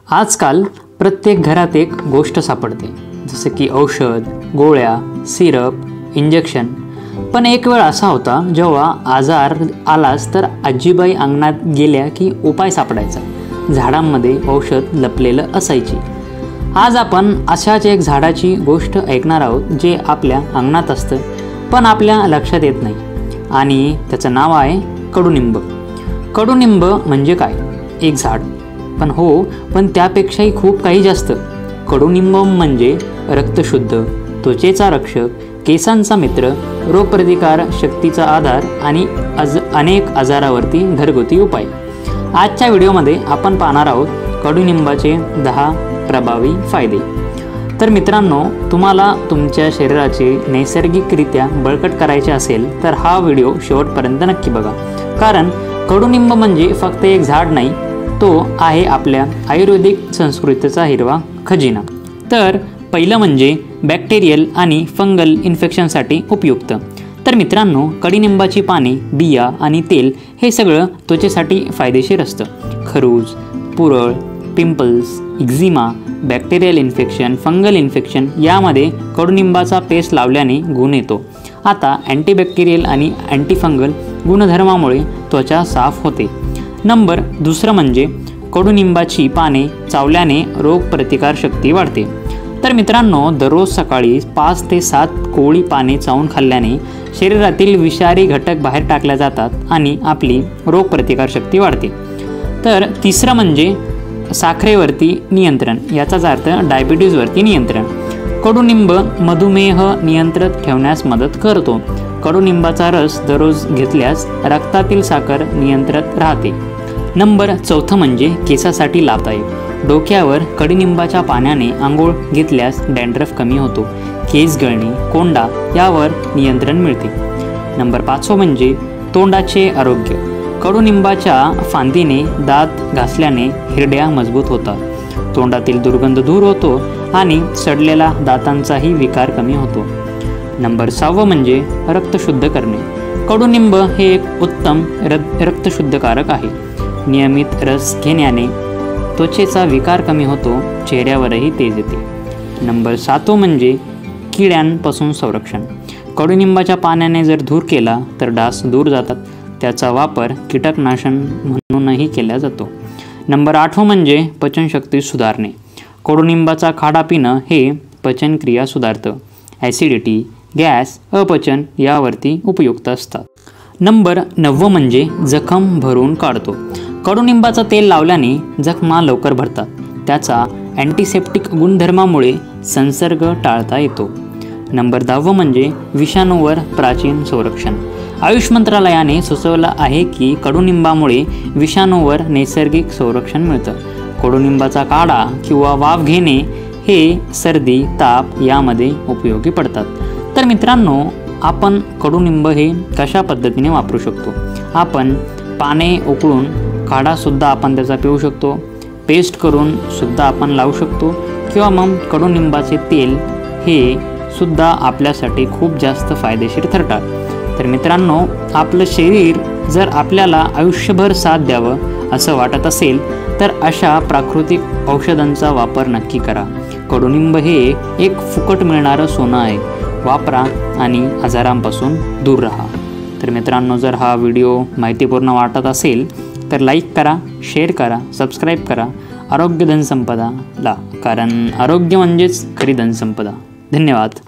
आजकाल प्रत्येक घरात एक गोष्ट सापडते, जसे की औषध, गोळ्या, सिरप, इंजेक्शन। पण एक वेळ असा होता जेव्हा आजार आलाच तर आजीबाई अंगणात गेल्या की उपाय सापडायचा। झाडांमध्ये औषध लपलेलं असायची। आज आपण अशाच एक झाडाची गोष्ट ऐकणार आहोत जे आपल्या अंगणात असतं पण आपल्या लक्षात येत नाही, आणि त्याचं नाव आहे कडुनिंब। कडुनिंब म्हणजे काय? एक झाड। पण त्यापेक्षाही खूप काही जास्त। कडुनिंब म्हणजे रक्तशुद्ध, त्वचेचा रक्षक, केसांचा मित्र, रोगप्रतिकार शक्तीचा आधार आणि अनेक आजारावरती घरगुती उपाय। आजच्या व्हिडिओमध्ये आपण पाहणार आहोत कडुनिंबाचे 10 प्रभावी फायदे। तर मित्रांनो, तुम्हाला तुमच्या शरीराचे नैसर्गिकरित्या बळकट करायचे असेल तर हा व्हिडिओ शेवटपर्यंत नक्की बघा, कारण कडुनिंब म्हणजे फक्त एक झाड नाही, तो आहे आपल्या आयुर्वेदिक संस्कृतीचा हिरवा खजिना। तर पहिलं म्हणजे बॅक्टेरियल आणि फंगल इन्फेक्शनसाठी उपयुक्त। तर मित्रांनो, कडुनिंबाची पाने, बिया आणि तेल हे सगळं त्वचेसाठी फायदेशीर असतं। खरूज, पुरळ, pimples, eczema, bacterial infection, fungal infection यामध्ये कडुनिंबाचा पेस्ट लावल्याने गुण येतो। आता अँटीबॅक्टेरियल आणि अँटीफंगल गुणधर्मामुळे त्वचा साफ होते। नंबर 2 म्हणजे कडुनिंबाची पाने चावल्याने रोगप्रतिकार शक्ती वाढते। तर मित्रांनो, दररोज सकाळी 5 ते 7 कोवळी पाने चावून खाल्ल्याने शरीरातील विषारी घटक बाहेर टाकले जातात आणि आपली रोगप्रतिकार शक्ती वाढते। तर 3 म्हणजे साखरेवरती नियंत्रण, याचाच अर्थ डायबिटीजवरती नियंत्रण। कडुनिंब मधुमेह नियंत्रित ठेवण्यास मदत करतो। कडुनिंबाचा रस दररोज घेतल्यास रक्तातील साखर नियंत्रित राहते। नंबर 4 म्हणजे केसासाठी लाभदायक। डोक्यावर कडुनिंबाच्या पाण्याने आंघोळ घेतल्यास डॅन्ड्रफ कमी होतो, केस गळणे, कोंडा यावर नियंत्रण मिळते। नंबर 5 म्हणजे तोंडाचे आरोग्य। कडुनिंबाच्या फांदीने दात घासल्याने हिरड्या मजबूत होतात, तोंडातील दुर्गंध दूर होतो आणि सडलेला दातांचाही विकार कमी होतो। नंबर 6 म्हणजे रक्त शुद्ध करणे। कडुनिंब हे एक उत्तम रक्तशुद्धकारक आहे। नियमित रस घेण्याने त्वचेचा विकार कमी होतो, चेहऱ्यावरही तेज येते। नंबर 7 म्हणजे किड्यांपासून संरक्षण। कडुनिंबाच्या पाण्याने जर धूर केला तर डास दूर जातात, त्याचा वापर कीटकनाशन म्हणूनही केला जातो। नंबर 8 म्हणजे पचनशक्ती सुधारणे। कडुनिंबाचा काढा पिणं हे पचनक्रिया सुधारतं, ॲसिडिटी, गॅस, अपचन यावरती उपयुक्त असतात। नंबर 9 म्हणजे जखम भरून काढतो। कडुनिंबाचं तेल लावल्याने जखमा लवकर भरतात, त्याचा अँटीसेप्टिक गुणधर्मामुळे संसर्ग टाळता येतो। नंबर 10 म्हणजे विषाणूवर प्राचीन संरक्षण। आयुष मंत्रालयाने सुचवलं आहे की कडुनिंबामुळे विषाणूवर नैसर्गिक संरक्षण मिळतं। कडुनिंबाचा काढा किंवा वाफ घेणे हे सर्दी, ताप यामध्ये उपयोगी पडतात। तर मित्रांनो, आपण कडुनिंब हे कशा पद्धतीने वापरू शकतो? आपण पाने उकळून काढासुद्धा आपण त्याचा पिऊ शकतो, पेस्ट करून सुद्धा आपण लावू शकतो, किंवा मग कडुनिंबाचे तेल हे सुद्धा आपल्यासाठी खूप जास्त फायदेशीर ठरतात। तर मित्रांनो, आपलं शरीर जर आपल्याला आयुष्यभर साथ द्यावं असं वाटत असेल तर अशा प्राकृतिक औषधांचा वापर नक्की करा। कडुनिंब हे एक फुकट मिळणारं सोनं आहे, वापरा आणि आजारांपासून दूर राहा। तर मित्रांनो, जर हा व्हिडिओ माहितीपूर्ण वाटत असेल तर लाईक करा, शेअर करा, सबस्क्राईब करा आरोग्य धनसंपदाला, कारण आरोग्य म्हणजेच खरी धनसंपदा। धन्यवाद।